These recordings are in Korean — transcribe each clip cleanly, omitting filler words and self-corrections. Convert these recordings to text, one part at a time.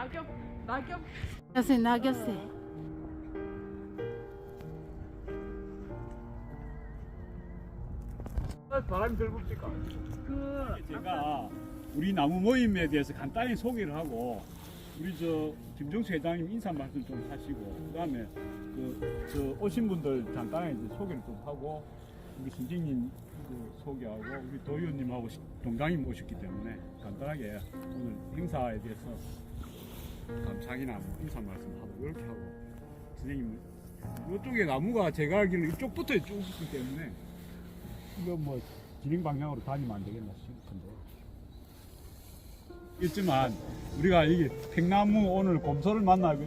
낙엽. 낙엽새 낙엽새. 바람이 덜 붑니까? 제가 우리 나무 모임에 대해서 간단히 소개를 하고 우리 저 김정수 회장님 인사 말씀 좀 하시고 그다음에 저 오신 분들 간단하게 이제 소개를 좀 하고 우리 선생님 소개하고 우리 도의원님하고 동장님 오셨기 때문에 간단하게 오늘 행사에 대해서 감상이나 뭐 인사 말씀하고 이렇게 하고 선생님 이쪽에 나무가 제가 알기로는 이쪽부터 쭉 있기 때문에 이거 뭐 진행 방향으로 다니면 안 되겠나 싶은데 있지만 우리가 이게 팽나무 오늘 곰소를 만나기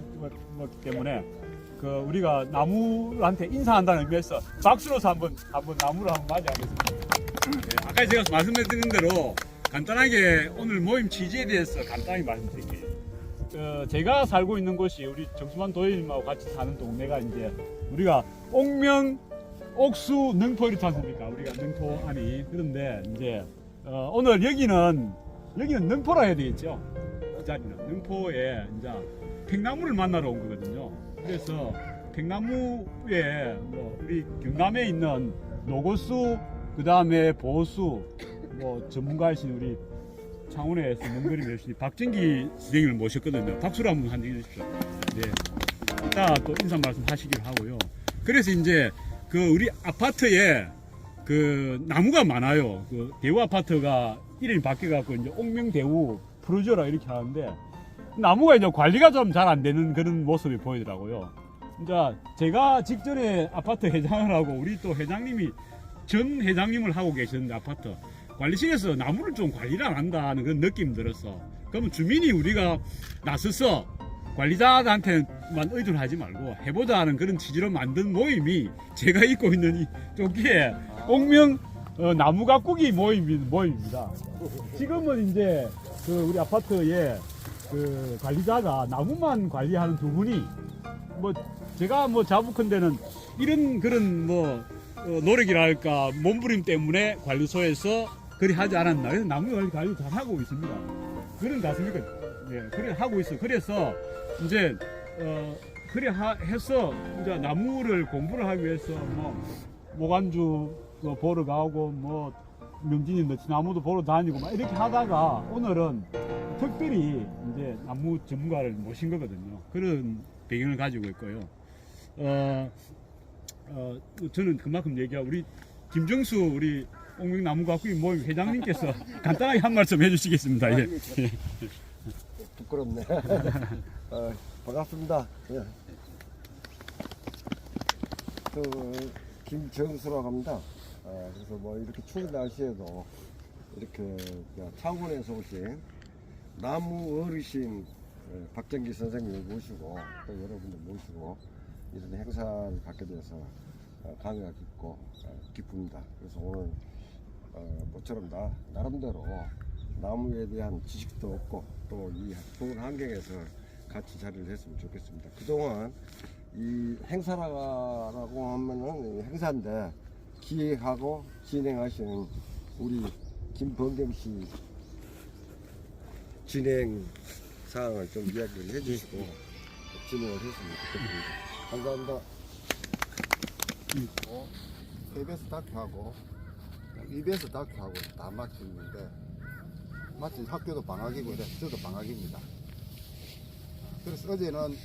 때문에 그 우리가 나무한테 인사한다는 의미에서 박수로서 한번 나무를 한번 맞이하겠습니다. 네, 아까 제가 말씀드린 대로 간단하게 오늘 모임 취지에 대해서 간단히 말씀드릴게요. 제가 살고 있는 곳이 우리 정수만 도의원님하고 같이 사는 동네가 이제 우리가 옥명 옥수 능포 이렇지 않습니까? 우리가 능포 아니 그런데 이제 오늘 여기는 능포라 해야 되겠죠? 이 자리는 능포에 이제 팽나무를 만나러 온 거거든요. 그래서 팽나무에 뭐 우리 경남에 있는 노고수 그 다음에 보수 뭐 전문가이신 우리 창원에서 먼거리 멸신이 박진기 선생님을 모셨거든요. 박수로 한번 해주십시오. 네. 이따 또 인사 말씀 하시기로 하고요. 그래서 이제 그 우리 아파트에 그 나무가 많아요. 그 대우 아파트가 이름이 바뀌어갖고 이제 옥명대우 푸르지오라 이렇게 하는데 나무가 이제 관리가 좀 잘 안 되는 그런 모습이 보이더라고요. 이제 제가 직전에 아파트 회장을 하고 우리 또 회장님이 전 회장님을 하고 계셨는데 아파트 관리실에서 나무를 좀 관리를 안 한다는 그런 느낌이 들었어. 그러면 주민이 우리가 나서서 관리자한테만 의존 하지 말고 해보자 하는 그런 취지로 만든 모임이 제가 입고 있는 이 조끼에 옥명 나무 가꾸기 모임입니다. 지금은 이제 그 우리 아파트에 그 관리자가 나무만 관리하는 두 분이 뭐 제가 뭐 자부컨대는 이런 그런 뭐 노력이랄까 몸부림 때문에 관리소에서 그리 하지 않았나. 그래서 나무 관리 잘 하고 있습니다. 그런 것 같습니까? 네, 그래 하고 있어. 그래서 이제 그래 해서 이제 나무를 공부를 하기 위해서 뭐 모간주 보러 가고 뭐 명진이 너치나무도 보러 다니고 막 이렇게 하다가 오늘은 특별히 이제 나무 전문가를 모신 거거든요. 그런 배경을 가지고 있고요. 저는 그만큼 얘기하고 우리 김정수 우리 옥명나무 가꾸기 모임 회장님께서 간단하게 한 말씀 해주시겠습니다. 예. 부끄럽네. 반갑습니다. 예. 김정수라고 합니다. 그래서 뭐 이렇게 추운 날씨에도 이렇게 창원에서 오신 나무 어르신 박정기 선생님을 모시고 또 여러분들 모시고 이런 행사를 갖게 돼서 감회가 깊고 기쁩니다. 그래서 오늘 모처럼 나름대로 나무에 대한 지식도 얻고 또 이 좋은 환경에서 같이 자리를 했으면 좋겠습니다. 그동안 이 행사라고 하면은 행사인데 기획하고 진행하시는 우리 김범경 씨 진행 사항을 좀 이야기를 해주시고 진행을 했으면 좋겠습니다. 감사합니다. KBS 다큐하고 EBS 다큐하고 다 마쳤는데 마침 학교도 방학이고 이래 저도 방학입니다. 그래서 어제는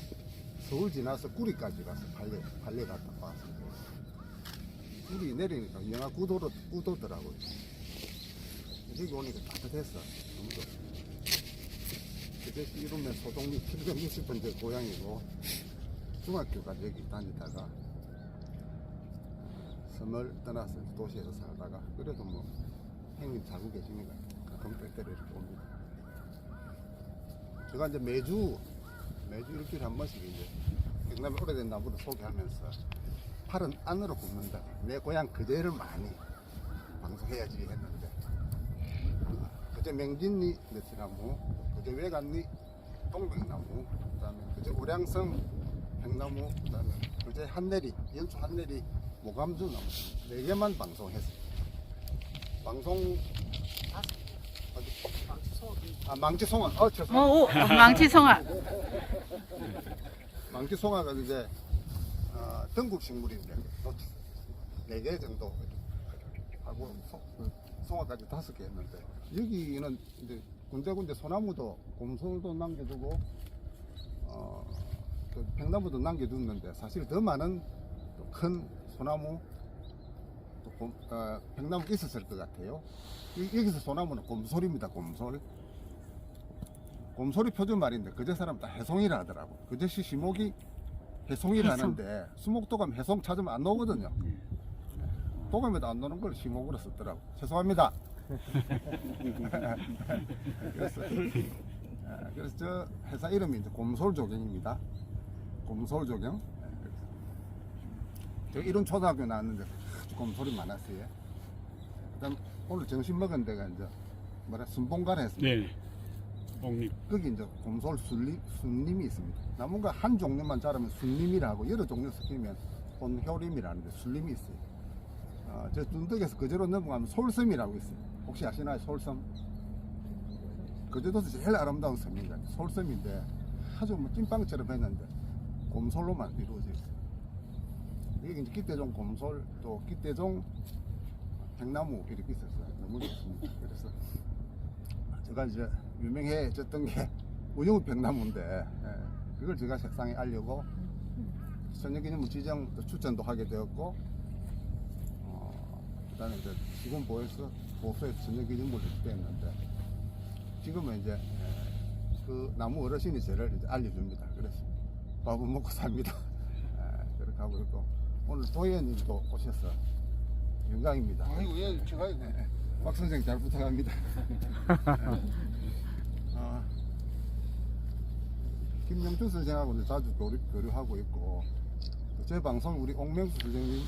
서울 지나서 구리까지 가서 발레 갔다 왔습니다. 구리 내리니까 영하 9도더라고요. 여기 오니까 따뜻했어. 너무 좋습니다. 그때 이름에 소동리 760번째 고향이고 중학교까지 여기 다니다가 섬을 떠나서 도시에서 살다가 그래도 뭐 형님 자고 계시니까 가끔 때때로 이렇게 옵니다. 제가 이제 매주 일주일에 한 번씩 이제 경남의 오래된 나무를 소개하면서 팔은 안으로 굽는다. 내 고향 그제를 많이 방송해야지 했는데 그제 맹진리 너치나무, 그제 외간리 동백나무, 그다음에 그제 우량성 백나무, 그다음에 그제 한내리 연초 한내리 모감주 나무 4개만 방송했어요. 방송 아, 망치송아. 망치송아. 망치송아가 이제 등국 식물인데 4개 정도 하고 송아까지 5개 했는데 여기는 이제 군데군데 소나무도 곰솔도 남겨두고 그 백나무도 남겨두는데 사실 더 많은 큰 소나무 또 백나무 있었을 것 같아요. 여기서 소나무는 곰솔입니다. 곰솔이 표준 말인데 그제 사람 다 해송이라 하더라고. 그제시 시목이 해송이라 하는데 수목도감 해송 찾으면 안 나오거든요. 도감에도 안 나오는 걸 시목으로 썼더라고. 죄송합니다. 그래서 저 회사 이름이 이제 곰솔조경입니다. 곰솔조경. 저 이런 초등학교 나왔는데 아주 곰솔이 많았어요. 그다음 오늘 점심 먹은 데가 이제 순봉가를 했습니다. 네. 옥립. 거기 이제 곰솔 순림이 있습니다. 나무가 한 종류만 자라면 순림이라고 여러 종류 섞이면 혼효림이라는데 순림이 있어요. 저 둔덕에서 그제로 넘어가면 솔섬이라고 있어요. 혹시 아시나요? 솔섬? 그제도서 제일 아름다운 섬입니다. 솔섬인데 아주 뭐 찐빵처럼 했는데 곰솔로만 이루어져 있어요. 여기 이제 기대종 곰솔 또 기대종 백나무 이렇게 있었어요. 너무 좋습니다. 그래서 제가 이제 유명해졌던 게 우영우 백나무인데 그걸 제가 세상에 알려고 천연기념물 지정 추천도 하게 되었고 그다음에 이제 지금 보에서 보수에서 천연기념물을 했는데 지금은 이제 그 나무 어르신이 저를 이제 알려줍니다. 그래서 밥은 먹고 삽니다. 그렇게 하고 있고 오늘 도의원님도 오셔서 영광입니다. 아이고 예 제가 박 선생 잘 부탁합니다. 김영준 선생하고는 자주 교류하고 있고 제 방송 우리 옥명수 선생님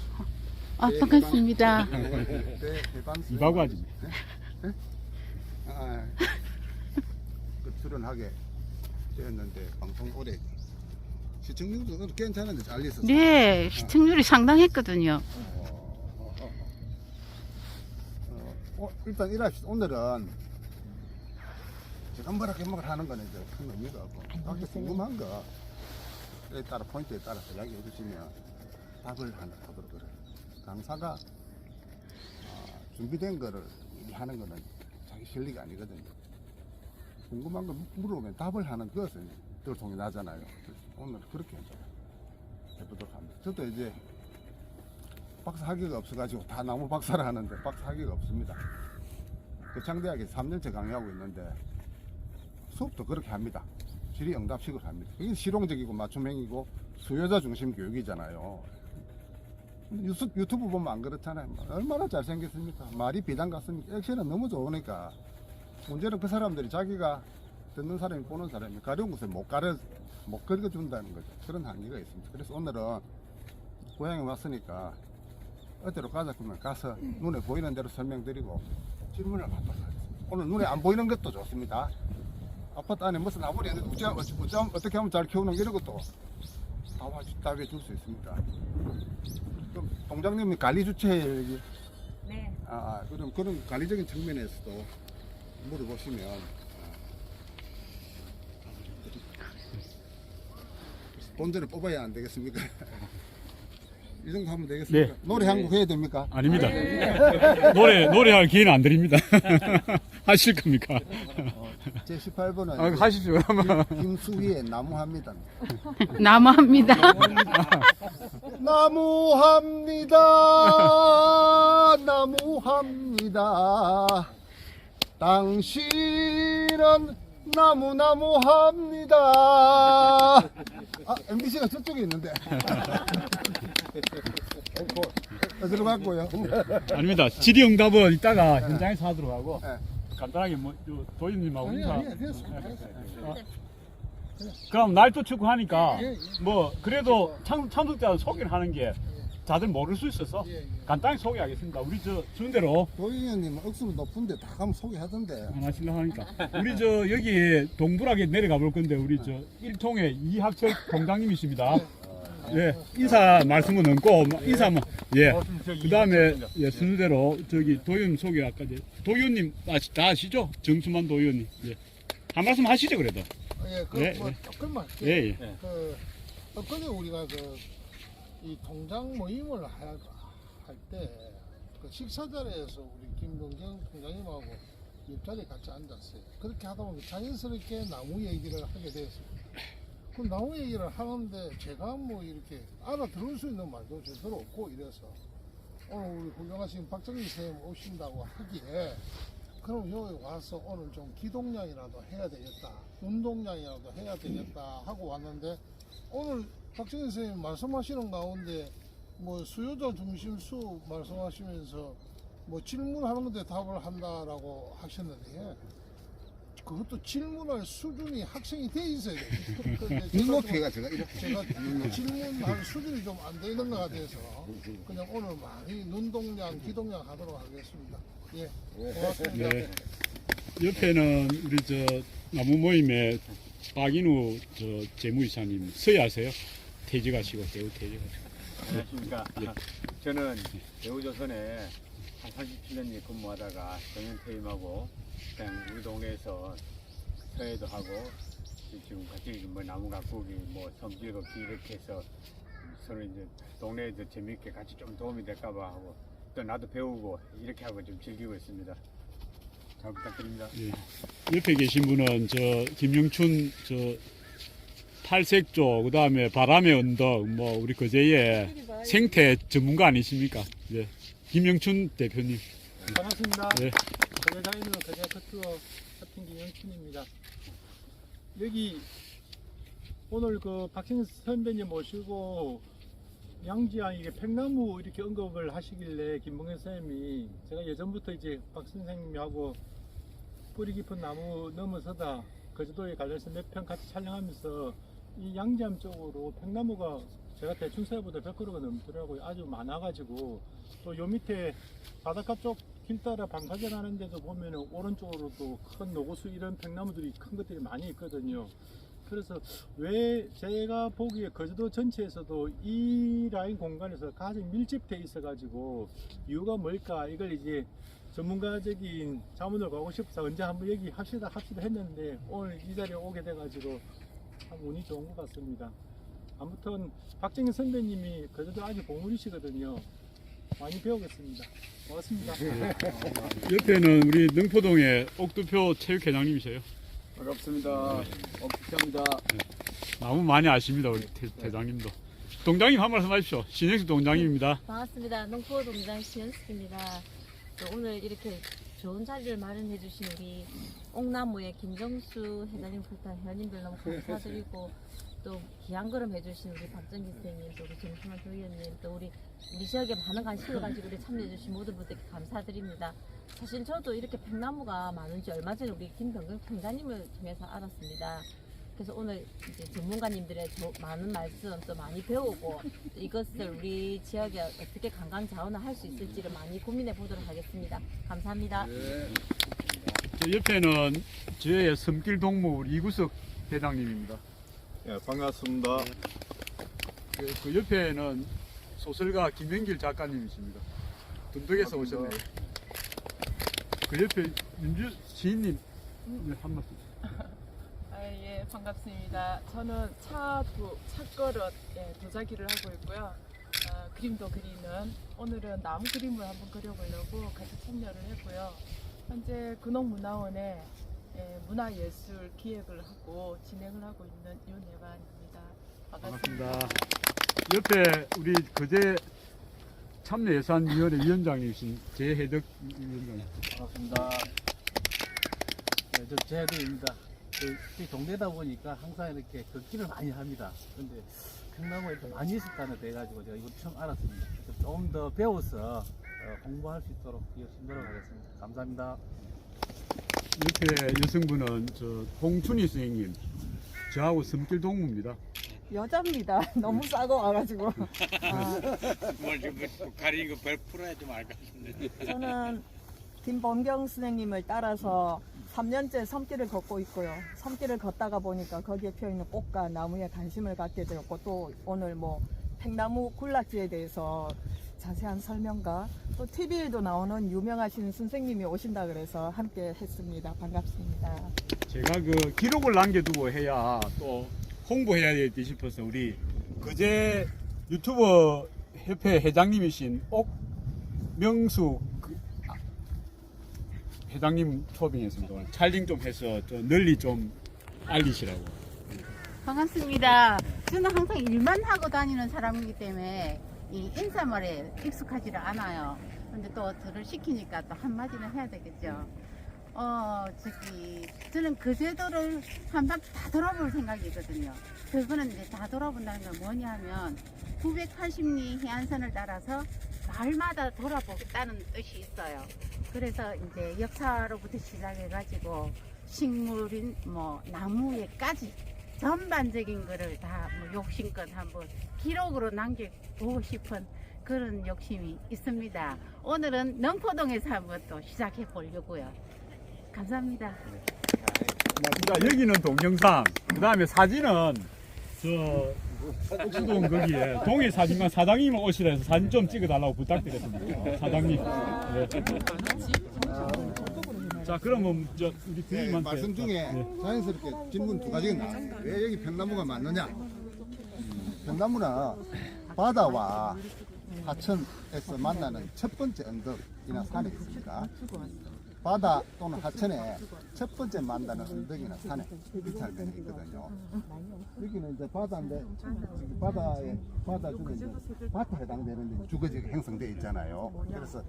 반갑습니다. 이바구 하지. 그 출연하게 되었는데 방송 오래 시청률도 괜찮은데 잘 있었어요. 네, 시청률이 상당했거든요. 일단 일합시다. 오늘은 제가 뭐라 개목을 하는 거는 이제 큰 의미가 없고 각자 궁금한 거에 따라 포인트에 따라서 이야기해 주시면 답을 하도록 그래요. 강사가 준비된 거를 얘기하는 거는 자기 실리가 아니거든요. 궁금한 거 물어보면 답을 하는 것은 들통이 나잖아요. 오늘 그렇게 해보도록 합니다. 저도 이제 박사 학위가 없어가지고 다 나무 박사를 하는데 박사 학위가 없습니다. 교창대학에 3년째 강의하고 있는데 수업도 그렇게 합니다. 질의응답식으로 합니다. 이게 실용적이고 맞춤형이고 수요자 중심 교육이잖아요. 유튜브 보면 안 그렇잖아요. 얼마나 잘생겼습니까? 말이 비단 같습니까? 액션은 너무 좋으니까 문제는 그 사람들이 자기가 듣는 사람이 보는 사람이 가려운 것을 못 가르쳐준다는 거죠. 그런 한계가 있습니다. 그래서 오늘은 고향에 왔으니까 어디로 가자 그러면 가서 눈에 보이는 대로 설명드리고 질문을 받도록 하겠습니다. 오늘 눈에 안 보이는 것도 좋습니다. 아파트 안에 무슨 나무리 있는데 어떻게 하면 잘 키우는 이런 것도 답해 줄 수 있습니다. 그럼 동장님이 관리 주체예요 여기? 네. 그럼 그런 관리적인 측면에서도 물어보시면 본전을 뽑아야 안 되겠습니까? 이 정도 하면 되겠습니까? 네. 노래 한 곡 해야 됩니까? 아닙니다. 노래할 기회는 안 드립니다. 하실 겁니까? 제 18번은 하십시오. 김수희의 나무합니다. 나무합니다. 나무합니다. 나무합니다. 당신은 나무합니다. MBC가 저쪽에 있는데. 어디로 갔고요? 아닙니다. 질의응답은 이따가 현장에서 하도록 하고 네. 간단하게 뭐 도인님하고 인사. 됐습니다. 그럼 날도 춥고 하니까 뭐 그래도 참석자 소개를 하는 게 다들 모를 수 있어서 간단히 소개하겠습니다. 우리 저 준대로 도의원님은 억수로 높은데 다 가면 소개하던데. 안 하시려고 하니까 우리 저 여기 동부락에 내려가 볼 건데 우리 저 일통의 이학철 동장님이십니다. 예, 인사 말씀은 얹고 인사만 예. 그다음에 예, 순서대로 저기 도의원 소개 아까 도의원님 다 아시죠? 정수만 도의원님. 예. 한 말씀 하시죠 그래도. 예, 예, 뭐 예. 조금만. 예, 예. 그 엊그제 우리가 이 통장 모임을 할 때 그 식사 자리에서 우리 김동경 통장님하고 옆자리에 같이 앉았어요. 그렇게 하다 보면 자연스럽게 나무 얘기를 하게 되었습니다. 그 나무 얘기를 하는데 제가 뭐 이렇게 알아들을 수 있는 말도 제대로 없고 이래서 오늘 우리 훌륭하신 박정희 선생님 오신다고 하기에 그럼 여기 와서 오늘 좀 기동량이라도 해야 되겠다, 운동량이라도 해야 되겠다 하고 왔는데 오늘 박정희 선생님 말씀하시는 가운데 뭐 수요자 중심 수업 말씀하시면서 뭐 질문하는 건데 답을 한다라고 하셨는데 그것도 질문할 수준이 학생이 돼 있어야 돼요. 눈높이가 제가 이렇게 제가 질문할 수준이 좀 안 되는 것 같아서 그냥 오늘 많이 눈동량, 기동량 하도록 하겠습니다. 예, 고맙습니다. 네. 옆에는 우리 저 나무 모임의 박인우 저 재무이사님 서예하세요? 퇴직하시고 배우 퇴직하시고. 안녕하십니까. 저는 대우조선에 한 37년 근무하다가 정년 퇴임하고 그냥 우리 동네에서 서예도 하고 지금 같이 뭐 나무 가꾸기, 뭐 성질 걷기 이렇게 해서 서로 이제 동네에서 재밌게 같이 좀 도움이 될까봐 하고 또 나도 배우고 이렇게 하고 좀 즐기고 있습니다. 잘 부탁드립니다. 예. 옆에 계신 분은 저 김영춘 저 탈색조 그다음에 바람의 언덕 뭐 우리 거제의 생태 전문가 아니십니까? 예. 김영춘 대표님. 반갑습니다. 네. 거제사인은 거제 커트워 커팅 김영춘입니다. 여기 오늘 그 박신 선배님 모시고 양지양 이게 팽나무 이렇게 언급을 하시길래 김봉현 선생님이 제가 예전부터 이제 박 선생님하고 뿌리 깊은 나무 넘어서다 거제도에 관련해서 몇 편 같이 촬영하면서 이 양지암 쪽으로 팽나무가 제가 대충 세보다 100그루가 넘더라고요. 아주 많아가지고 또 요 밑에 바닷가 쪽 길 따라 방파제 가는데도 보면은 오른쪽으로도 큰 노고수 이런 팽나무들이 큰 것들이 많이 있거든요. 그래서 왜 제가 보기에 거제도 전체에서도 이 라인 공간에서 가장 밀집돼 있어 가지고 이유가 뭘까 이걸 이제 전문가적인 자문을 가고 싶어서 언제 한번 얘기합시다 했는데 오늘 이 자리에 오게 돼 가지고 참 운이 좋은 것 같습니다. 아무튼 박정희 선배님이 거제도 아주 보물이시거든요. 많이 배우겠습니다. 고맙습니다. 옆에는 우리 능포동의 옥두표 체육회장님이세요. 반갑습니다. 억수입니다. 나무 많이 아십니다 우리 대장님도. 동장님 한 말씀 하십시오. 신영식 동장님입니다. 반갑습니다. 농포동장 신현숙입니다. 또 오늘 이렇게 좋은 자리를 마련해 주신 우리 옥나무의 김정수 회장님부터 회원님들 너무 감사드리고 또 귀한 걸음 해주신 우리 박정기 선생님, 또 우리 정수만 도의원님, 또 우리 지역에 많은 관심을 가지고 우리 참여해 주신 모든 분들께 감사드립니다. 사실 저도 이렇게 팽나무가 많은지 얼마 전에 우리 김병근 통장님을 통해서 알았습니다. 그래서 오늘 이제 전문가님들의 많은 말씀 또 많이 배우고 또 이것을 우리 지역에 어떻게 관광 자원을 할 수 있을지를 많이 고민해 보도록 하겠습니다. 감사합니다. 저 옆에는 저의 섬길 동무 이구석 회장님입니다. 예, 반갑습니다. 그 옆에는 소설가 김현길 작가님이십니다. 둔덕에서 오셨네요. 그 옆에 민주 시인님 한 말씀. 예, 반갑습니다. 저는 차그릇 도자기를 하고 있고요. 그림도 그리는 오늘은 나무 그림을 한번 그려보려고 같이 참여를 했고요. 현재 근홍문화원에 문화예술 기획을 하고 진행을 하고 있는 윤혜반입니다. 반갑습니다. 옆에 우리 거제 참여예산위원회 위원장이신 제혜덕 위원장님. 반갑습니다. 네, 저 제혜덕입니다. 이 동네다 보니까 항상 이렇게 걷기를 많이 합니다. 근데 팽나무가 이렇게 많이 있었다는 데 가지고 제가 이거 처음 알았습니다. 조금 더 배워서 공부할 수 있도록 열심히 노력하겠습니다. 감사합니다. 옆에 여성분은 저 홍춘희 선생님, 저하고 섬길 동무입니다. 여자입니다. 너무 싸고 와가지고. 뭘 좀 가리는 거 별 풀어야 좀 알 것 같은데. 저는 김범경 선생님을 따라서 3년째 섬길을 걷고 있고요. 섬길을 걷다가 보니까 거기에 피어있는 꽃과 나무에 관심을 갖게 되었고 또 오늘 뭐 팽나무 군락지에 대해서 자세한 설명과 또 TV에도 나오는 유명하신 선생님이 오신다 그래서 함께 했습니다. 반갑습니다. 제가 그 기록을 남겨두고 해야 또 홍보해야 되겠지 싶어서 우리 그제 유튜버 협회 회장님이신 옥명수 회장님 초빙했습니다. 오늘 촬영 좀 해서 좀 널리 좀 알리시라고. 반갑습니다. 저는 항상 일만 하고 다니는 사람이기 때문에 이 인사말에 익숙하지를 않아요. 근데 또 저를 시키니까 또 한마디는 해야 되겠죠. 저는 그 제도를 한 바퀴 다 돌아볼 생각이거든요. 그거는 이제 다 돌아본다는 건 뭐냐 하면 980리 해안선을 따라서 마을마다 돌아보겠다는 뜻이 있어요. 그래서 이제 역사로부터 시작해가지고 식물인 뭐 나무에까지 전반적인 거를 다 뭐 욕심껏 한번 기록으로 남겨보고 싶은 그런 욕심이 있습니다. 오늘은 능포동에서 한번 또 시작해 보려고요. 감사합니다. 자, 여기는 동영상, 그 다음에 사진은 저 옥수동 거기에 동해 사진관 사장님 오시라 해서 사진 좀 찍어달라고 부탁드렸습니다. 사장님. 네. 자, 그러면 우리 대님한테 말씀 중에 자연스럽게 질문 두 가지가 나와요. 왜 여기 팽나무가 많느냐? 팽나무는 바다와 하천에서 만나는 첫 번째 언덕이나 산이 있습니다. 바다 또는 하천에 첫 번째 만나는 언덕이나 산에 비탈면이 있거든요. 여기는 이제 바다인데 바다 중에 이제 밭에 해당되는 주거지가 형성되어 있잖아요. 그래서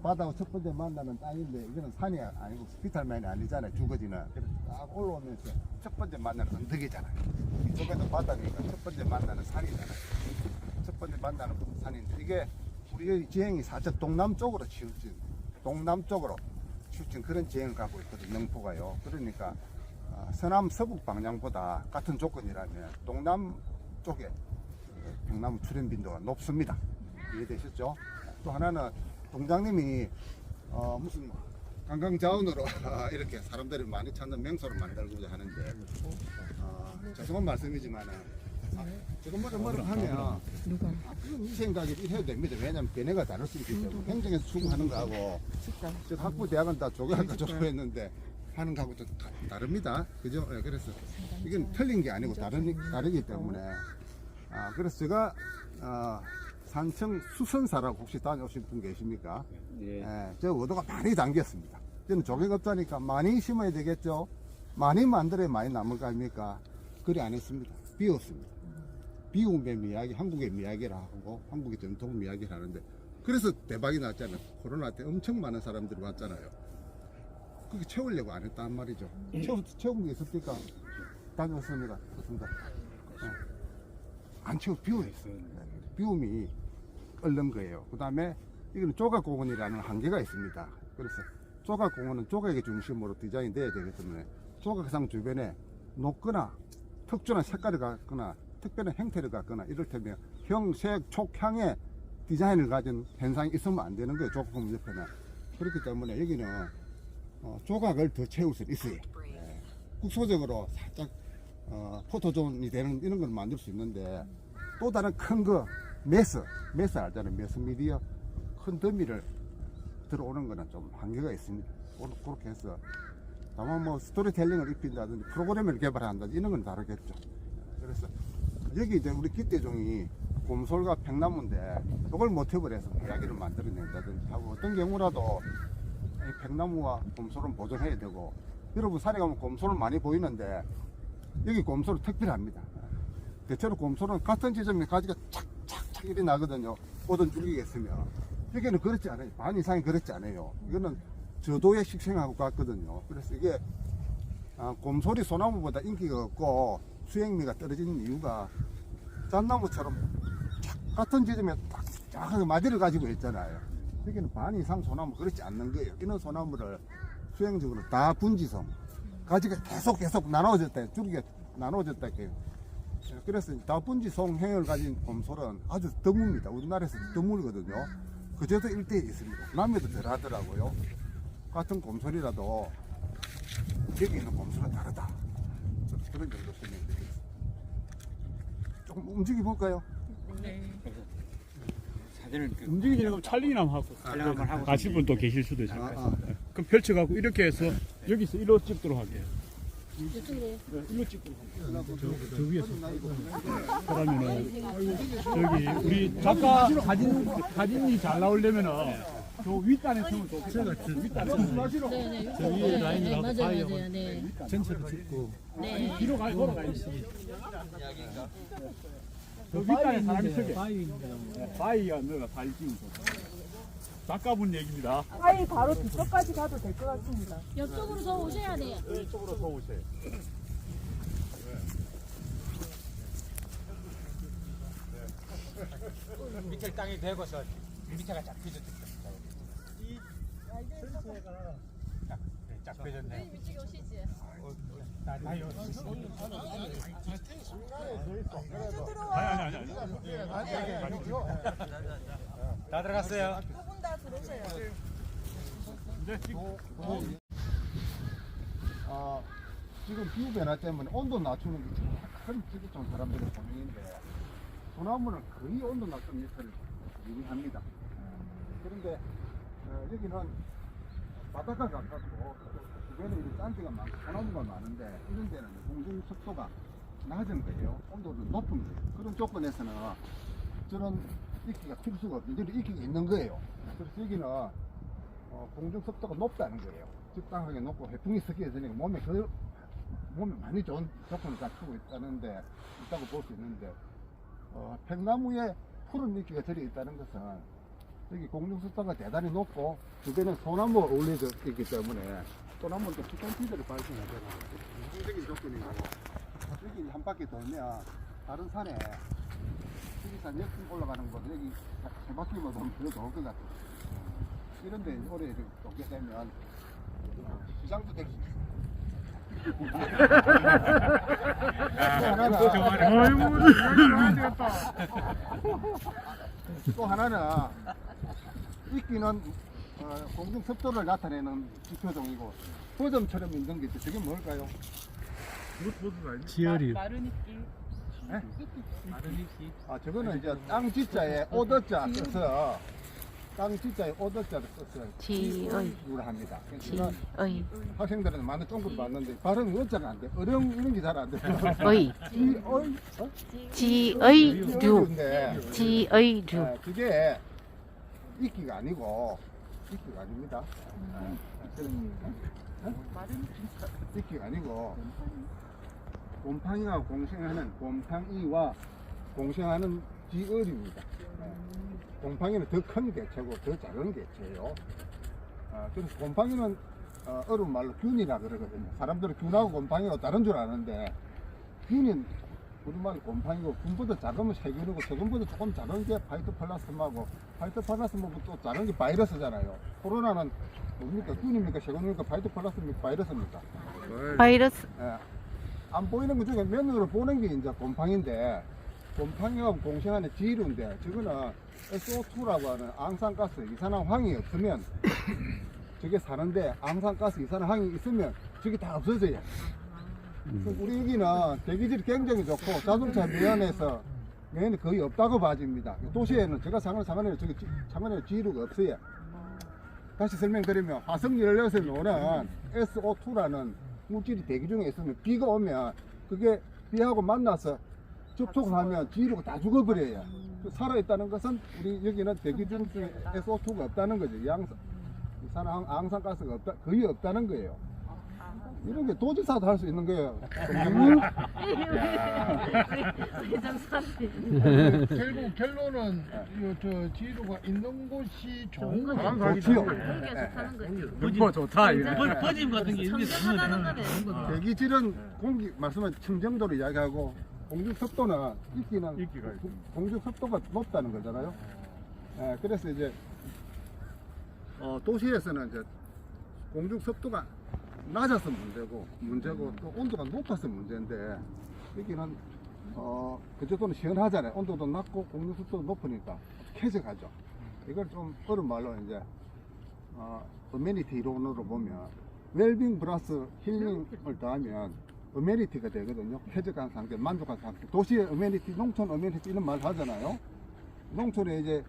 바다와 첫 번째 만나는 땅인데 이거는 산이 아니고 비탈면이 아니잖아요. 주거지는. 그래서 딱 올라오면서 첫 번째 만나는 언덕이잖아요. 이쪽에도 바다니까 첫 번째 만나는 산이잖아요. 첫 번째 만나는 산인데 이게 우리 지형이 살짝 동남쪽으로 치우친 동남쪽으로 치우친 그런 지형을 갖고 있거든요. 능포가요. 그러니까 서남 서북 방향보다 같은 조건이라면 동남 쪽에 팽나무 출현 빈도가 높습니다. 이해되셨죠? 또 하나는 동장님이 무슨 관광 자원으로 이렇게 사람들이 많이 찾는 명소를 만들고자 하는데 죄송한 말씀이지만은 지금 뭐를 하면 그건 이 생각이 해도 됩니다. 왜냐하면 걔네가 다를 수 있기 때문에 행정에서 추구하는 거하고 즉 학부 대학은 다 조교학과 졸업했는데 하는 거하고 좀 다릅니다. 그죠? 네, 그래서 이건 틀린 게 아니고 다르기 때문에 그래서 제가 산청 수선사라고 혹시 다녀오신 분 계십니까? 예. 저 의도가 많이 담겼습니다. 저는 조경업자니까 많이 심어야 되겠죠? 많이 만들어야 많이 남을 거 아닙니까? 그리 안 했습니다. 비웠습니다. 비움의 미학이 한국의 미학이라 하고 한국의 전통 미학이라 하는데 그래서 대박이 났잖아요. 코로나 때 엄청 많은 사람들이 왔잖아요. 그게 채우려고 안 했단 말이죠. 채운 게 있습니까? 다녔습니다. 그렇습니다. 안 채워 비워있어요. 비움이 끓는 거예요. 그 다음에 이거는 조각공원이라는 한계가 있습니다. 그래서 조각공원은 조각의 중심으로 디자인이 돼야 되기 때문에 조각상 주변에 녹거나 특殊한 색깔을 갖거나 특별한 형태를 갖거나 이를테면 형색, 촉향의 디자인을 가진 현상이 있으면 안 되는 거예요. 조각공원 옆에는. 그렇기 때문에 여기는 조각을 더 채울 수 있어요. 국소적으로 살짝 포토존이 되는 이런 걸 만들 수 있는데 또 다른 큰 거 메스 알잖아요. 메스 미디어 큰 더미를 들어오는 거는 좀 한계가 있습니다. 그렇게 해서 다만 뭐 스토리텔링을 입힌다든지 프로그램을 개발한다든지 이런 건 다르겠죠. 그래서 여기 이제 우리 기대종이 곰솔과 팽나무인데 이걸 모티브로 해서 이야기를 만들어낸다든지 하고 어떤 경우라도 이 팽나무와 곰솔은 보존해야 되고 여러분 산에 가면 곰솔은 많이 보이는데 여기 곰솔은 특별합니다. 대체로 곰솔은 같은 지점에 가지가 착착착 이리 나거든요. 모든 줄기가 있으면 여기는 그렇지 않아요. 반 이상이 그렇지 않아요. 이거는 저도의 식생하고 같거든요. 그래서 이게 곰솔이 소나무보다 인기가 없고 수행미가 떨어지는 이유가 잣나무처럼 같은 지점에 딱 정확하게 마디를 가지고 있잖아요. 여기는 반 이상 소나무 그렇지 않는 거예요. 이런 소나무를 수행적으로 다 분지성 가지가 계속 나눠졌다. 줄기가 나눠졌다. 그래서 다 분지성 행을 가진 곰솔은 아주 드뭅니다. 우리나라에서 드물거든요. 그제도 일대에 있습니다. 남해도 덜 하더라고요. 같은 곰솔이라도 여기 있는 곰솔은 다르다. 그런 정도 설명드리겠습니다. 조금 움직여 볼까요? 네. 사진을 움직이지 않고 촬영이나 하고 촬영 한번 하고 가실 분 또 계실 수도 있을 아, 거예요. 그럼 펼쳐갖고 이렇게 해서 여기서 일로 찍도록 할게요. 일로 찍도록 할게요. 저 위에서. 그러면은 여기 우리 작가 사진이 잘 나오려면은 저 윗단에 서면 또 윗단에 서면 저 위에 라인을 하고 사이에 전체로 찍고 뒤로 걸어가야 돼. 저 윗단에 사람이 서게. 바위가 너가 잘 찍는 거. 작가분 얘기입니다. 바위 바로 뒤쪽까지 가도 될 것 같습니다. 옆쪽으로 더 오셔야 돼요. 이쪽으로 더 오세요. 밑에 땅이 되고서 밑에가 쫙 펴졌다. 쫙 펴졌네. 위쪽에 오시지. 다 들어갔어요. 두분 다 들어오세요. 지금 기후 변화 때문에 온도 낮추는 게 큰 특이점 사람들의 고민인데 소나무는 거의 온도 낮추는 역할을 유의합니다. 그런데 여기는 바닷가 가깝고 주변에 이제 짠지가 많고 소나무가 많은데 이런 데는 공중 습도가 낮은 거예요. 온도는 높은 거예요. 그런 조건에서는 저런 이끼가 필 수가 없는데 이끼가 있는 거예요. 그래서 여기는 공중 습도가 높다는 거예요. 적당하게 높고 해풍이 섞여 있으니까 몸에 많이 좋은 조건을 갖추고 있다고 볼 수 있는데 팽나무에 푸른 이끼가 들어 있다는 것은 여기 공중 습도가 대단히 높고 주변에 소나무가 어울려져 있기 때문에 소나무는 또 피톤치드를 발생하잖아요. 이상적인 조건이고 여기 한 바퀴 돌면 다른 산에 수리산 역순 올라가는 곳 여기 세 바퀴만 돌면 더 좋을 것 같아요. 이런데 오래 돌게 되면 시장도 될 수 있어요. 또 하나는 이끼는 공중 습도를 나타내는 지표종이고 버점처럼 있는 게 있죠. 저게 뭘까요? 지열이. 마른 이끼. 네? 저거는 이제 땅 지자에 오더자 써서 땅 지자에 오더자를 써서 지의를 합니다. 그러니까 학생들은 많은 쫑구를 봤는데 발음이 어쩌면 안 돼. 어려운 이런 게 잘 안 돼요. 지의류인데 지의류. 그게 이끼가 아니고 이끼가 아닙니다. 이끼가 아니고 곰팡이와 공생하는 곰팡이와 공생하는 지어류입니다. 곰팡이는 더 큰 개체고 더 작은 개체예요. 그래서 곰팡이는 어려운 말로 균이라 그러거든요. 사람들은 균하고 곰팡이가 다른 줄 아는데 균은 우리말 곰팡이고 균보다 작으면 세균이고 세균보다 조금 작은 게 파이토플라스마고 파이토플라스마고 또 작은 게 바이러스잖아요. 코로나는 뭡니까? 균입니까? 세균입니까? 파이토플라스입니까? 바이러스입니까? 바이러스. 안 보이는 것 중에 면으로 보는 게 이제 곰팡인데 곰팡이와 공생하는 지류인데 저거는 SO2라고 하는 앙산가스 이산화황이 없으면 저게 사는데 앙산가스 이산화황이 있으면 저게 다 없어져요. 우리 여기는 대기질이 굉장히 좋고 자동차 면에서 면이 거의 없다고 봐집니다. 도시에는 제가 상원에 저기 창원에 지류가 없어요. 다시 설명드리면 화성 연료에서 나오는 SO2라는 물질이 대기 중에 있으면 비가 오면 그게 비하고 만나서 접촉을 하면 지류가 다 죽어버려요. 살아있다는 것은 우리 여기는 대기 중 SO2가 없다는 거죠. 앙산가스가 거의 없다는 거예요. 이런 게 도지사도 할 수 있는 거예요. 결국 결론은 저 지류가 있는 곳이 좋은 거죠. 좋지요. 뭐 좋다. 버짐 같은 게 있는 게 대기질은 공기 말씀은 청정도를 이야기하고 공중 습도는 이끼는 공중 습도가 높다는 거잖아요. 그래서 이제 도시에서는 이제 공중 습도가 낮아서 문제고 또 온도가 높아서 문제인데 여기는 그 정도는 시원하잖아요. 온도도 낮고 공중 습도도 높으니까 쾌적하죠. 이걸 좀 어려운 말로 이제 어메니티 이론으로 보면 웰빙 플러스 힐링을 더하면 어메니티가 되거든요. 쾌적한 상태, 만족한 상태. 도시의 어메니티, 농촌 어메니티 이런 말 하잖아요. 농촌에 이제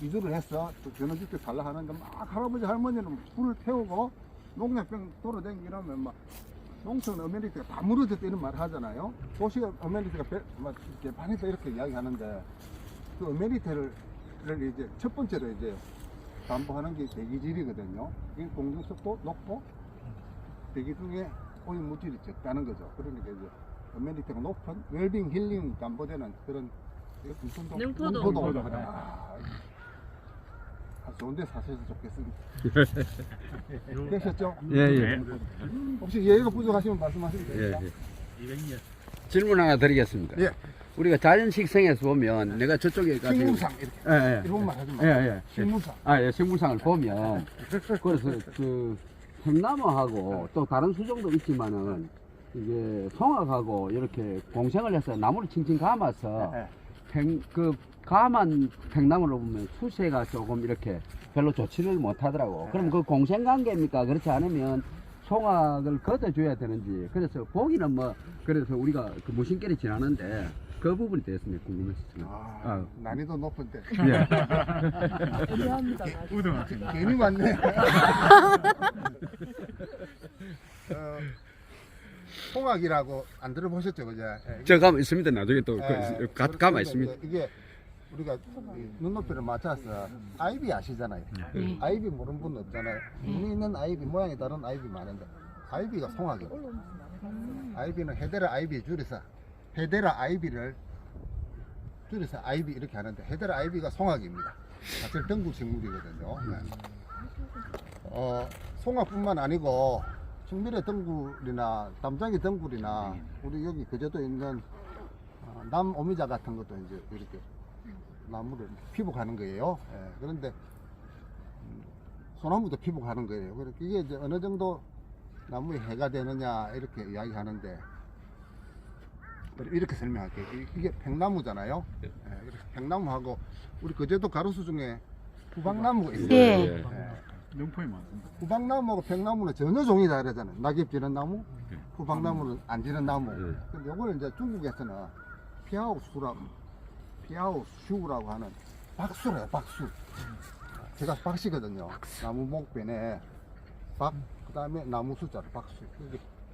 이주를 해서 또 전원주택 살라 하는데 막 할아버지 할머니는 불을 태우고 농약병 돌아다니면 막 농촌 어메니티가 다 무너졌다 이런 말 하잖아요. 도시 어메니티가 이렇게 반에서 이렇게 이야기하는데 그 어메니티를 이제 첫 번째로 이제 담보하는 게 대기질이거든요. 이게 공중석도 높고 대기 중에 오염 물질이 적다는 거죠. 그러니까 이제 어메니티가 높은 웰빙 힐링 담보되는 그런 능포동. 좋은데 사셔서 좋겠습니다. 되셨죠? 예. 혹시 예의가 부족하시면 말씀하시면 됩니다. 질문 하나 드리겠습니다. 예. 우리가 자연 식생에서 보면 내가 저쪽에 가지고 식물상 이렇게 일본말 하지 마세요. 식물상. 예, 식물상을 보면 그래서 그 햄나무하고 또 다른 수종도 있지만은 이게 송악하고 이렇게 공생을 해서 나무를 칭칭 감아서 그 감한 팽나무를 보면 수세가 조금 이렇게 별로 좋지를 못하더라고. 그럼 그 공생 관계입니까? 그렇지 않으면 송악을 걷어줘야 되는지. 그래서 보기는 뭐 그래서 우리가 그 무심결이 지나는데 그 부분이 되었으면 궁금했습니다. 난이도 높은데. 예. 우려합니다. 괜히 왔네. 송악이라고 안 들어보셨죠, 그죠? 저 가만 있습니다. 나중에 또 가만 있습니다. 이게 우리가 눈높이를 맞춰서 아이비 아시잖아요. 아이비 모르는 분 없잖아요. 눈이 있는 아이비, 모양이 다른 아이비 많은데 아이비가 송악이에요. 아이비는 헤데라 아이비 줄여서 헤데라 아이비를 줄여서 아이비 이렇게 하는데 헤데라 아이비가 송악입니다. 사실 덩굴 식물이거든요. 송악뿐만 아니고 충미래 덩굴이나 담장이 덩굴이나 우리 여기 그제도 있는 남오미자 같은 것도 이제 이렇게 나무를 피복하는 거예요. 예, 그런데 소나무도 피복하는 거예요. 그러니까 이게 이제 어느 정도 나무에 해가 되느냐 이렇게 이야기하는데 이렇게 설명할게요. 이게 백나무잖아요. 예, 백나무하고 우리 그제도 가로수 중에 후방나무가 있어요. 예. 명품이 많습니다. 후방나무하고 백나무는 전혀 종이 다르잖아요. 낙엽 지는 나무, 후방나무는 안 지는 나무. 근데 이거는 이제 중국에서는 피아오슈라고 하는 박수래요, 박수. 제가 박씨거든요. 나무 목변에 박, 그 다음에 나무 숫자로 박수.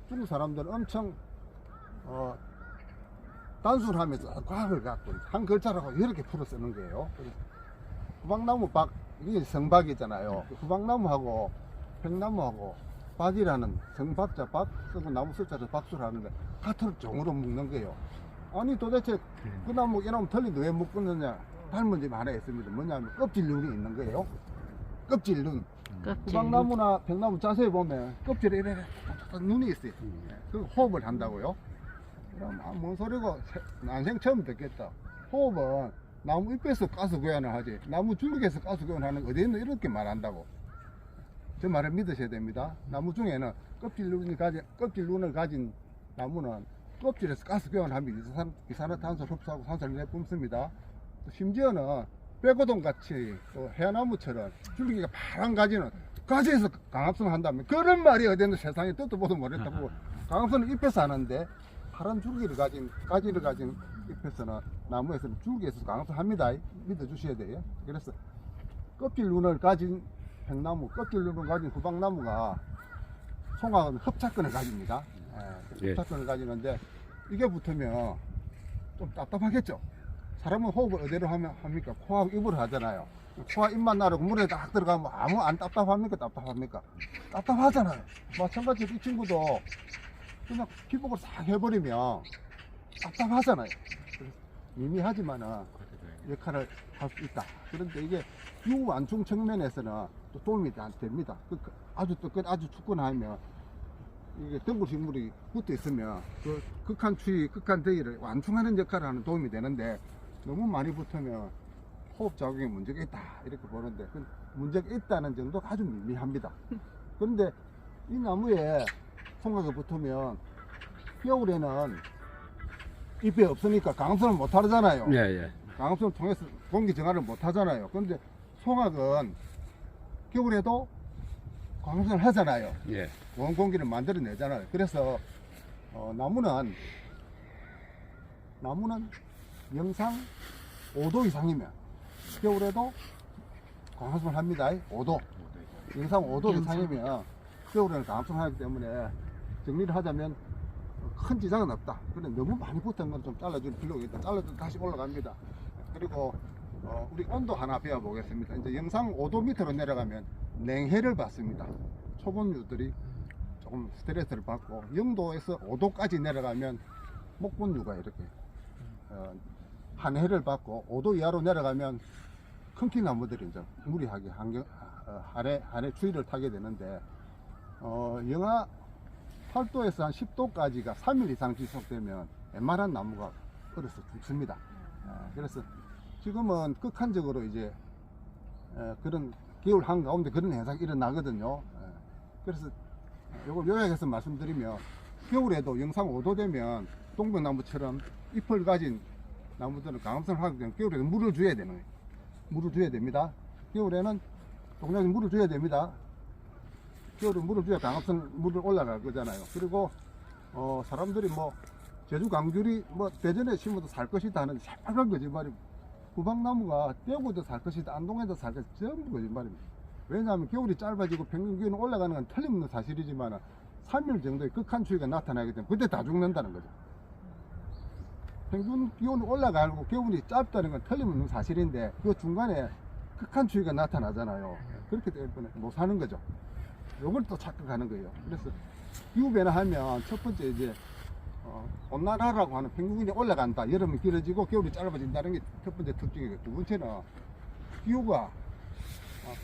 중국 사람들은 엄청 단순하면서 과학을 갖고 한 글자라고 여러 개 풀어 쓰는 거예요. 후방나무 박, 이게 성박이잖아요. 후방나무하고 백나무하고 박이라는 성박자 박 쓰고 나무 숫자로 박수를 하는데 같은 종으로 묶는 거예요. 아니 도대체 그 나무 이 나무 틀린데 왜 묶었느냐 닮은 점이 하나 있습니다. 뭐냐면 껍질눈이 있는 거예요. 껍질눈. 후방나무나 백나무 자세히 보면 껍질에 이래 눈이 있어요. 그 호흡을 한다고요. 그럼 뭔 소리고 난생 처음 듣겠다. 호흡은 나무 잎에서 가스 교환을 하지 나무 줄기에서 가스 교환하는 어디 있는 이렇게 말한다고. 저 말을 믿으셔야 됩니다. 나무 중에는 껍질눈을 가진 나무는 껍질에서 가스 교환하면 이산화탄소를 흡수하고 산소를 내뿜습니다. 심지어는 빼고동 같이 또 해나무처럼 줄기가 파란 가지에서 강압성을 한다면 그런 말이 어디는 세상에 뜻도 보도 못했다고. 강압성은 잎에서 하는데 파란 가지를 가진 잎에서는 나무에서는 줄기에서 강압성 합니다. 믿어주셔야 돼요. 그래서 껍질눈을 가진 백나무, 껍질눈을 가진 후방나무가 송악은 흡착근을 가집니다. 흡착근을 가지는데 이게 붙으면 좀 답답하겠죠. 사람은 호흡을 어디로 합니까? 코하고 입으로 하잖아요. 코와 입만 나르고 물에 딱 들어가면 아무 안 답답합니까? 답답하잖아요. 마찬가지로 이 친구도 그냥 피복을 싹 해버리면 답답하잖아요. 미미하지만은 역할을 할 수 있다. 그런데 이게 유완충 측면에서는 또 도움이 됩니다. 아주 축근하면 이게 덩굴 식물이 붙어 있으면 그 극한 추위, 극한 더위를 완충하는 역할을 하는 도움이 되는데 너무 많이 붙으면 호흡 작용에 문제가 있다 이렇게 보는데 그 문제가 있다는 정도가 아주 미미합니다. 그런데 이 나무에 송악이 붙으면 겨울에는 잎이 없으니까 강압성을 못 하잖아요. 강압성을 통해서 공기 정화를 못 하잖아요. 그런데 송악은 겨울에도 강압성을 하잖아요. 원한 공기를 만들어내잖아요. 그래서 나무는 영상 5도 이상이면 겨울에도 광합성을 합니다. 5도. 영상 5도 이상이면 겨울에는 광합성을 하기 때문에 정리를 하자면 큰 지장은 없다. 그런데 너무 많이 붙은 건 좀 잘라줄 필요가 있다. 잘라도 다시 올라갑니다. 그리고 우리 온도 하나 배워보겠습니다. 이제 영상 5도 밑으로 내려가면 냉해를 받습니다. 초본류들이 조금 스트레스를 받고 0도에서 5도까지 내려가면 목본류가 이렇게 한해를 받고 5도 이하로 내려가면 큰 키 나무들이 이제 무리하게 아래 추위를 타게 되는데 영하 8도에서 한 10도까지가 3일 이상 지속되면 웬만한 나무가 얼어서 죽습니다. 그래서 지금은 극한적으로 이제 그런 겨울 한가운데 그런 현상이 일어나거든요. 그래서 이걸 요약해서 말씀드리면 겨울에도 영상 5도 되면 동백나무처럼 잎을 가진 나무들은 강합성을 하기 때문에 겨울에는 물을 줘야 되는 거예요. 물을 줘야 됩니다. 겨울에는 동작이 물을 줘야 됩니다. 겨울에 물을 줘야 강합성 물을 올라갈 거잖아요. 그리고 사람들이 뭐 제주 강귤이 뭐 대전에 심어도 살 것이다 하는데 새빨간 거짓말입니다. 구박나무가 대구도 살 것이다, 안동에도 살 것이다, 전부 거짓말입니다. 왜냐하면 겨울이 짧아지고 평균 기온이 올라가는 건 틀림없는 사실이지만 3일 정도의 극한 추위가 나타나기 때문에 그때 다 죽는다는 거죠. 평균 기온이 올라가고 겨울이 짧다는 건 틀림없는 사실인데 그 중간에 극한 추위가 나타나잖아요. 그렇기 때문에 못 사는 거죠. 요걸 또 착각하는 거예요. 그래서 기후변화하면 첫 번째 이제 온난화라고 하는 평균 기온이 올라간다. 여름이 길어지고 겨울이 짧아진다는 게 첫 번째 특징이고, 두 번째는 기후가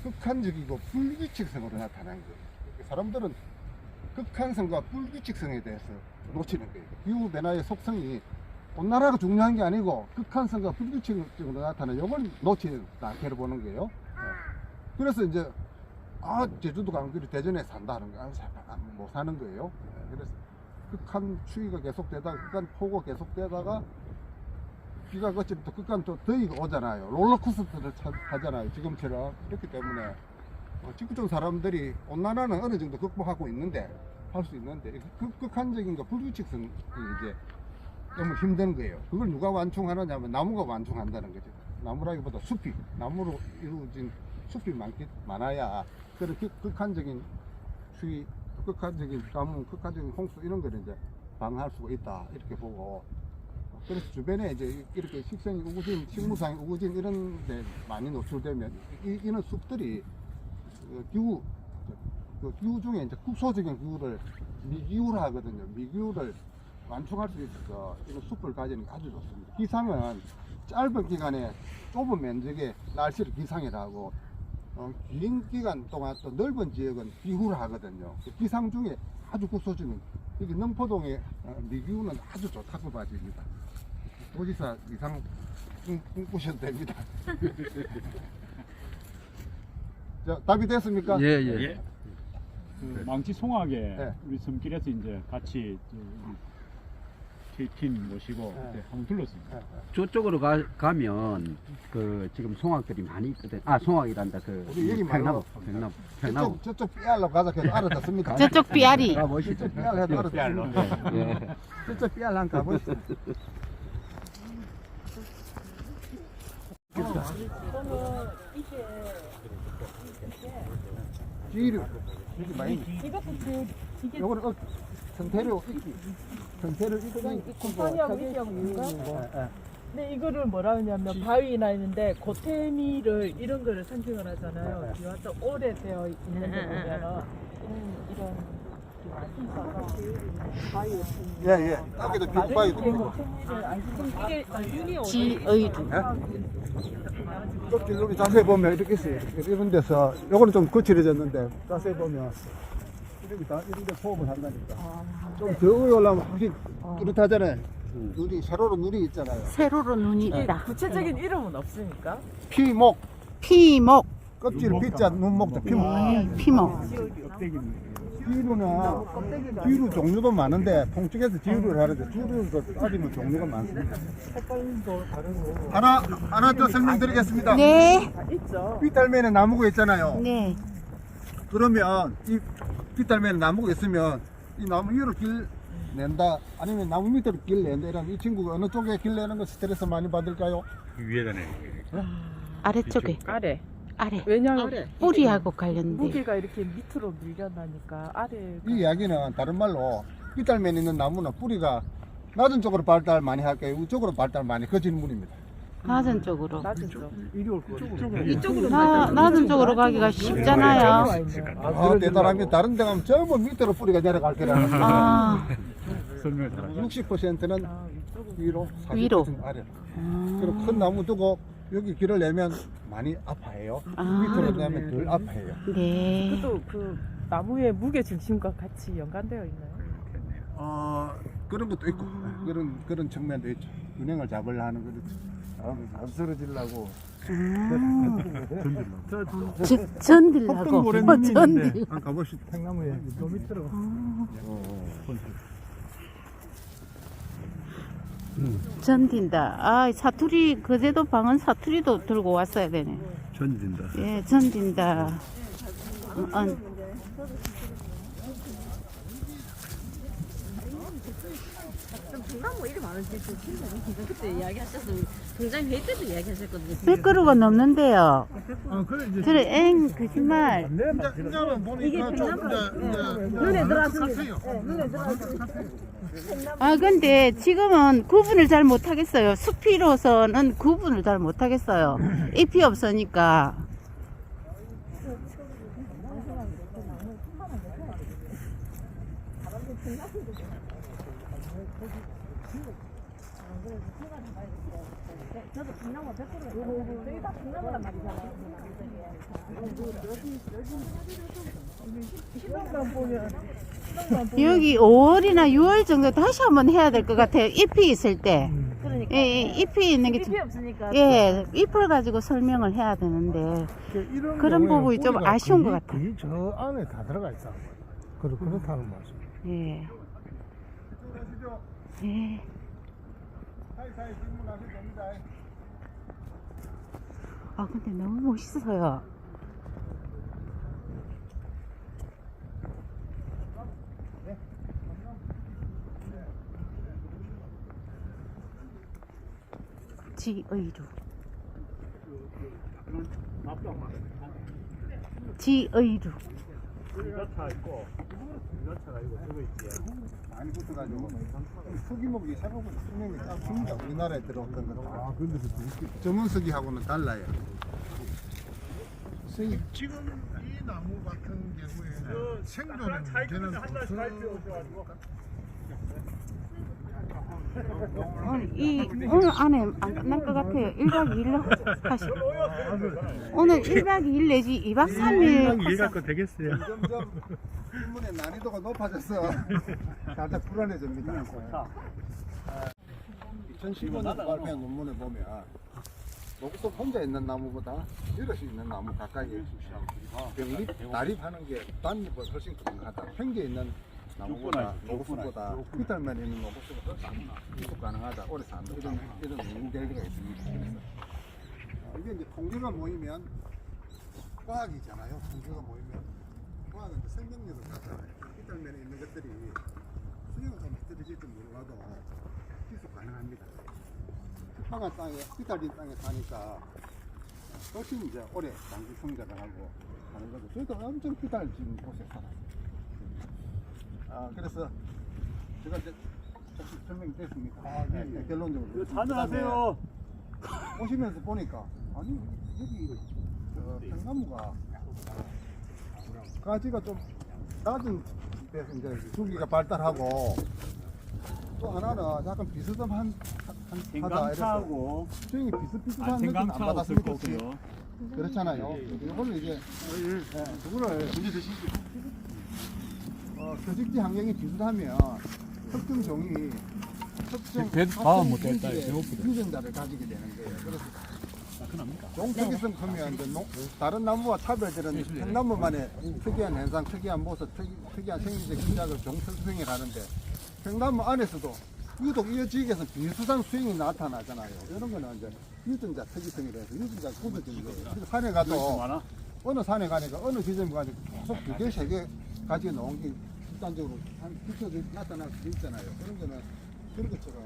극한적이고 불규칙성으로 나타나는 거예요. 사람들은 극한성과 불규칙성에 대해서 놓치는 거예요. 기후변화의 속성이 온난화가 중요한 게 아니고 극한성과 불규칙성으로 나타나는 이걸 놓치다 해를 보는 거예요. 그래서 이제 제주도 강귤이 대전에 산다는 거 못 사는 거예요. 그래서 극한 추위가 계속되다가 극한 폭우가 계속되다가 비가 그치부터 극한 또 더위가 오잖아요. 롤러코스터를 하잖아요. 지금처럼. 그렇기 때문에 지구촌 사람들이 온난화는 어느 정도 극복하고 있는데 할 수 있는데 극한적인 거 불규칙성이 이제 너무 힘든 거예요. 그걸 누가 완충하느냐 하면 나무가 완충한다는 거죠. 나무라기보다 숲이, 나무로 이루어진 숲이 많아야 그런 극한적인 추위, 극한적인 가뭄, 극한적인 홍수 이런 거를 이제 방어할 수가 있다 이렇게 보고, 그래서 주변에 이제 이렇게 식생이 우거진, 식물상이 우거진 이런 데 많이 노출되면 이런 숲들이 기후 중에 이제 국소적인 기후를 미기후라 하거든요. 미기후를 완충할 수 있어서 이런 숲을 가지는 게 아주 좋습니다. 기상은 짧은 기간에 좁은 면적의 날씨를 기상이라 하고 긴 기간 동안 또 넓은 지역은 기후를 하거든요. 기상 중에 아주 국소적인 여기 능포동의 미기후는 아주 좋다고 봐집니다. 도지사 이상 꿈꾸셔도 됩니다. 자, 답이 됐습니까? 예. 그 망치 송악에 우리 섬길에서 이제 같이 팀 모시고 한번 둘렀습니다. 저쪽으로 가면 그 지금 송악들이 많이 있거든. 송악이란다. 우리 여기 말고 백나무. 저쪽 삐알로 가자 해도 알아듣습니다. 저쪽 삐알이. 저쪽 삐알 해도 알아듣습니다. 예. 저쪽 삐알 한 가보시죠. 지류 이렇게 많이. 요거는 전태료 익기. 전태료 익기. 곰팡이하고 익기하고 있는가? 근데 이거를 뭐라 하냐면 바위나 있는데 고태미를 이런 거를 선택을 하잖아요. 비와서 오래되어 있는 거 보면은 이런 예. 여기도 비바위도 있고. 이게 윤이 지의도. 여기 자세히 보면 이렇게 있어요. 이런 데서 요거는 좀 거칠어졌는데 자세히 보면 이런 데 포업을 한다니까. 좀 더 위에 올라오면 확실히 뚜렷하잖아요. 눈이 세로로 눈이 있잖아요. 세로로 눈이 있다. 구체적인 이름은 없습니까? 피목. 껍질 피자 눈목자 피목. 뒤로 종류도 많은데 통증에서 뒤로를 하는데 뒤로도 따지면 종류가 많습니다. 색깔도 다르고. 하나 더 설명드리겠습니다. 네. 삐딸매는 나무가 있잖아요. 네. 그러면 이 삐딸매는 나무가 있으면 이 나무 위로 길 낸다 아니면 나무 밑으로 길 낸다 이러면 이 친구가 어느 쪽에 길 내는 거 스트레스 많이 받을까요? 위에다 내. 아래쪽에 아래. 아래 왜냐하면 뿌리하고 관련돼. 무게가 이렇게 밑으로 밀려나니까 아래. 이 이야기는 다른 말로 삐딸면 있는 나무는 뿌리가 낮은 쪽으로 발달 많이 할까요? 이쪽으로 발달 많이 그 질문입니다. 낮은 쪽으로. 낮은 쪽. 이리 올 거. 이쪽으로 낮은 쪽으로 가기가 쉽잖아요. 아, 대단합니다. 다른 데 가면 전부 밑으로 뿌리가 내려갈 거라는 아, 설명을 잘하네. 60%는 위로, 40% 위로. 아래로. 그리고 큰 나무 두고 여기 길을 내면 많이 아파해요. 아. 밑으로 내면 덜 아파해요. 네. 그것도 그 나무의 무게 중심과 같이 연관되어 있나요? 그런 것도 있고 그런 측면도 있죠. 균형을 잡으려 하는 거죠. 안 쓰러지려고. 전딜라고. 전딜. 한번 가보시죠. 팽나무에 저 밑으로. 전딘다. 아, 사투리 그제도 방은 사투리도 들고 왔어야 되네. 전진다. 예, 전딘다. 팽나무 이리 많은지 그때 이야기하셔서 굉장히 회의 때도 이야기하셨거든요. 100그루가 넘는데요. 그래 이제 그래, 엥, 거짓말. 인자는 보니까 좀 눈에 들어왔어요. 눈에 들어왔어요. 아, 근데 지금은 구분을 잘 못하겠어요. 숲이로서는 구분을 잘 못하겠어요. 잎이 없으니까. 저도 팽나무 100%. 저희 다 팽나무란 말이잖아요. 여기 5월이나 6월 정도 다시 한번 해야 될 것 같아요. 잎이 있을 때. 그러니까 예, 잎이 있는 게. 잎이 없으니까. 예, 잎을 가지고 설명을 해야 되는데. 이런 그런 경우에는 부분이 좀 뿌리가 아쉬운 것 거의- 같아요. 거의 저 안에 다 들어가 있어. 그렇다는 말씀. 예. 예. 사이사이 질문하셔도 됩니다. 아, 근데 너무 멋있어요. 지의루. 지의루. 유자차 있고, 유자차가 있고, 저거 있지. 많이 붙어가지고 수기목이 생각보다 수명이 짧습니다. 우리나라에 들어왔던 거. 아, 근데 전문 수기하고는 달라요. 선생님, 지금 이 나무 같은 경우에는 생존의 문제는 오늘 안에 안 끝날 것 같아요. 1박 2일로 하시. 오늘 1박 2일 내지 2박 3일. 2일 갖고 되겠어요. 점점 신문의 난이도가 높아져서 살짝 불안해집니다. 2015년 발표한 논문을 보면 녹속 혼자 있는 나무보다 여럿이 있는 나무 가까이에 병립, 난입하는 게 단잎보다 훨씬 가능하다. 팽개 있는 나무보다 녹수보다 휘달면 있는 녹수보다 지속 가능하다. 오래 산다. 이런 연구 결과가 있습니다. 그래서 이게 이제 통계가 모이면 과학이잖아요. 통계가 모이면 과학은 생명력을 가져요. 휘달면에 있는 것들이 수영은 좀 흐트러질지 몰라도 지속 가능합니다. 화가 땅에, 휘달린 땅에 사니까 훨씬 이제 오래 장기 성장을 하고 하는 거죠. 저희도 엄청 휘달린 곳에 살아요. 그래서 제가 이제 혹시 설명이 됐습니까? 네, 결론적으로. 잔하세요. 오시면서 보니까 아니 여기 팽나무가 가지가 좀 낮은 데서 이제 줄기가 발달하고 또 하나는 약간 비스듬한 생강차하고 수영이 비슷비슷한 느낌 안 생강차하고 받았으니까 거고요. 그렇잖아요. 이걸로 이제 그거를 서식지 환경이 비슷하면 특정 종이 특정 마음 못했다. 유전자를 가지게 되는 거예요. 그래서 종특이성 하면 이제 다른 나무와 차별되는 팽나무만의 특이한 현상, 특이한 모습, 특이한 생리적 시작을 종특성이 가는데 팽나무 안에서도 유독 이어지기에서 비슷한 스윙이 나타나잖아요. 이런 거는 이제 유전자 특이성이라 해서 유전자가 굳어지는 거예요. 그래서 산에 가도 어느 산에 가니까 어느 지점에 가니까 계속 두 개, 세 개 가지고 나온 게 일단적으로 한 비춰져 나타날 수 있잖아요. 그런 거는 그런 것처럼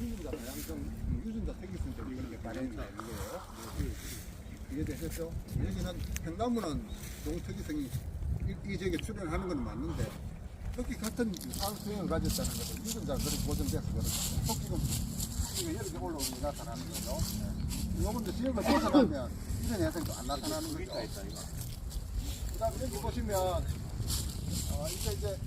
유전자 다양성, 유전자 특이성 때문에 이런 게 마련이 되는 거예요. 이해되셨죠? 여기는 팽나무는 동특이성이 이 지역에 출현하는 건 맞는데 특히 같은 유사한 수행을 가졌다는 것은 이건 다 그렇게 보존돼서 그렇습니다. 꼭 지금 이렇게 올라오는 게 나타나는 거죠. 이거는 지역을 벗어나면 이런 현상도 안 나타나는 거죠. 그 다음에 여기 보시면 이게 이제